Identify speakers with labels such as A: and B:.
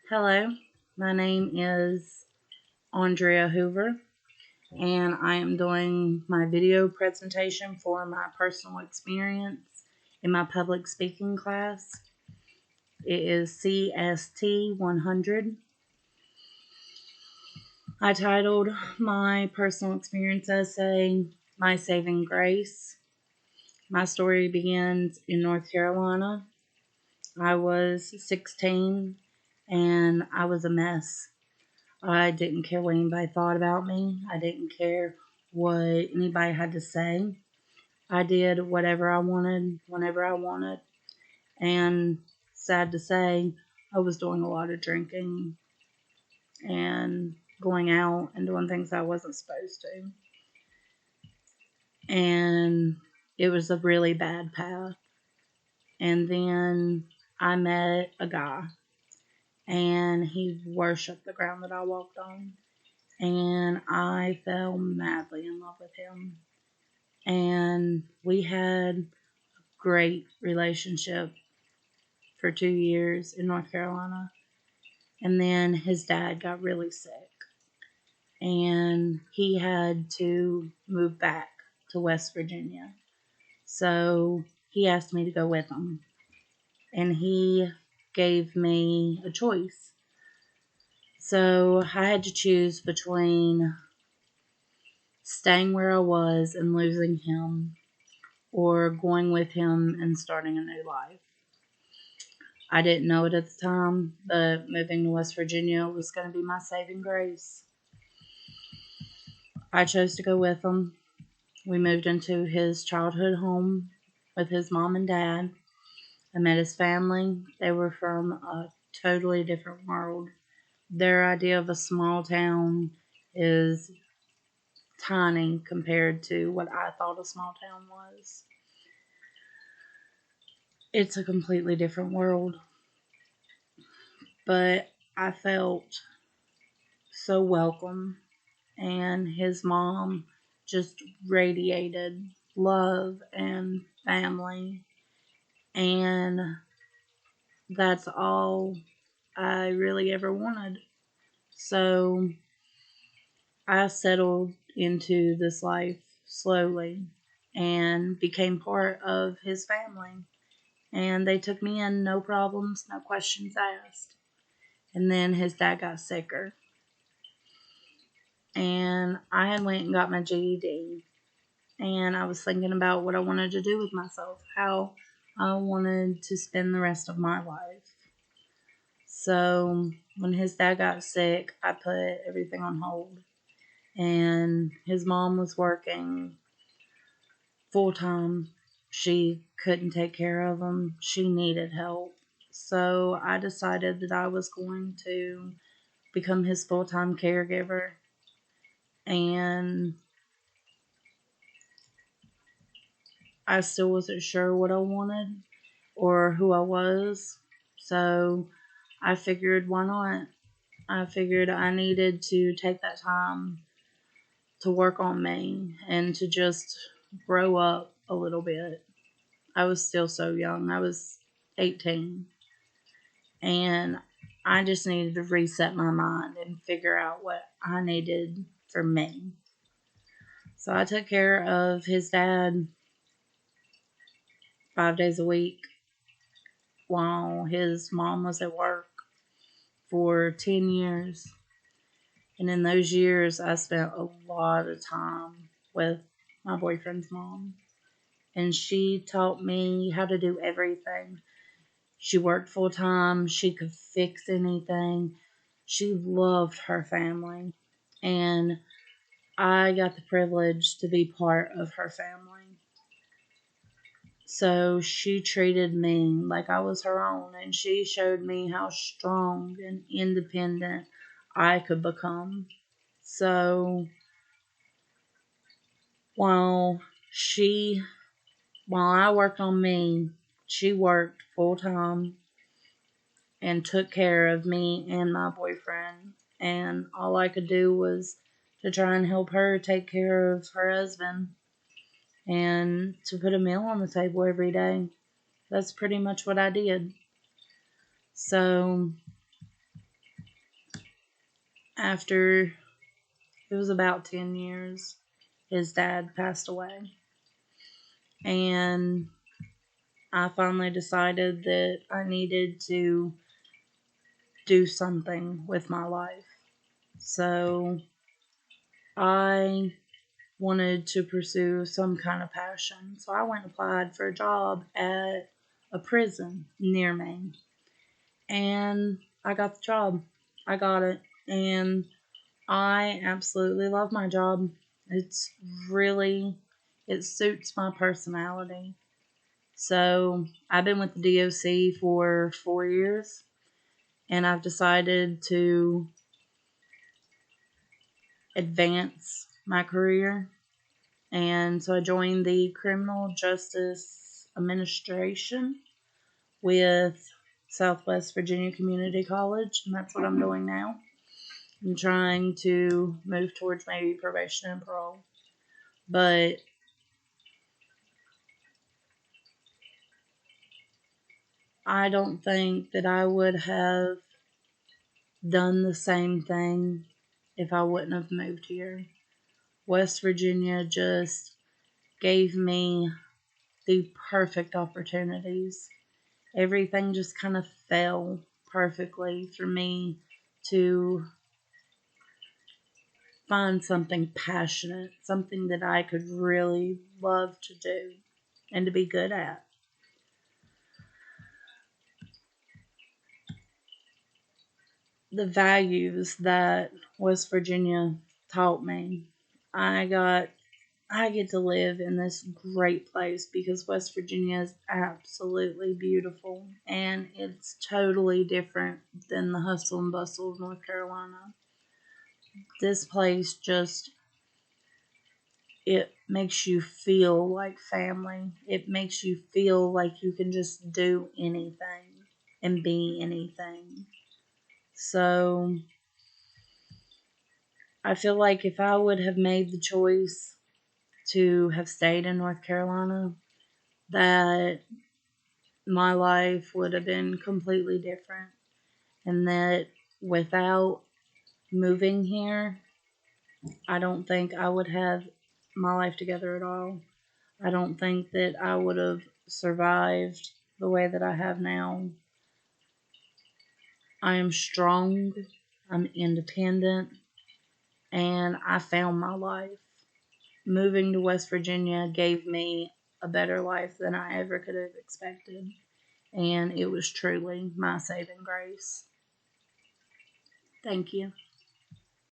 A: Hello, my name is Andrea Hoover, and I am doing my video presentation for my personal experience in my public speaking class. It is CST 100. I titled my personal experience essay, My Saving Grace. My story begins in North Carolina. I was 16 and I was a mess. I didn't care what anybody thought about me. I didn't care what anybody had to say. I did whatever I wanted, whenever I wanted. And sad to say, I was doing a lot of drinking and going out and doing things I wasn't supposed to. And it was a really bad path. And then I met a guy, and he worshiped the ground that I walked on. And I fell madly in love with him. And we had a great relationship for 2 years in North Carolina. And then his dad got really sick, and he had to move back to West Virginia. So he asked me to go with him, and he gave me a choice. So I had to choose between staying where I was and losing him, or going with him and starting a new life. I didn't know it at the time, but moving to West Virginia was going to be my saving grace. I chose to go with him. We moved into his childhood home with his mom and dad. I met his family. They were from a totally different world. Their idea of a small town is tiny compared to what I thought a small town was. It's a completely different world. But I felt so welcome, and his mom just radiated love and family, and that's all I really ever wanted. So I settled into this life slowly and became part of his family, and they took me in, no problems, no questions asked. And then his dad got sicker, and I had went and got my GED, and I was thinking about what I wanted to do with myself, how I wanted to spend the rest of my life. So when his dad got sick, I put everything on hold, and his mom was working full time. She couldn't take care of him. She needed help. So I decided that I was going to become his full time caregiver, and I still wasn't sure what I wanted or who I was. So I figured, why not? I figured I needed to take that time to work on me and to just grow up a little bit. I was still so young. I was 18. And I just needed to reset my mind and figure out what I needed for me. So I took care of his dad 5 days a week while his mom was at work for 10 years. And in those years, I spent a lot of time with my boyfriend's mom. And she taught me how to do everything. She worked full time. She could fix anything. She loved her family. And I got the privilege to be part of her family. So she treated me like I was her own, and she showed me how strong and independent I could become. So while she, while I worked on me, she worked full time and took care of me and my boyfriend. And all I could do was to try and help her take care of her husband and to put a meal on the table every day. That's pretty much what I did. So after it was about 10 years, his dad passed away. And I finally decided that I needed to do something with my life. So I wanted to pursue some kind of passion. So I went and applied for a job at a prison near me. And I got the job. I got it. And I absolutely love my job. It's really, it suits my personality. So I've been with the DOC for 4 years, and I've decided to advance my career. And so I joined the Criminal Justice Administration with Southwest Virginia Community College, and that's what I'm doing now. I'm trying to move towards maybe probation and parole. But I don't think that I would have done the same thing if I wouldn't have moved here. West Virginia just gave me the perfect opportunities. Everything just kind of fell perfectly for me to find something passionate, something that I could really love to do and to be good at. The values that West Virginia taught me. I got I get to live in this great place because West Virginia is absolutely beautiful and it's totally different than the hustle and bustle of North Carolina. This place just, it makes you feel like family. It makes you feel like you can just do anything and be anything. So I feel like if I would have made the choice to have stayed in North Carolina, that my life would have been completely different. And that without moving here, I don't think I would have my life together at all. I don't think that I would have survived the way that I have now. I am strong, I'm independent, and I found my life. Moving to West Virginia gave me a better life than I ever could have expected. And it was truly my saving grace. Thank you.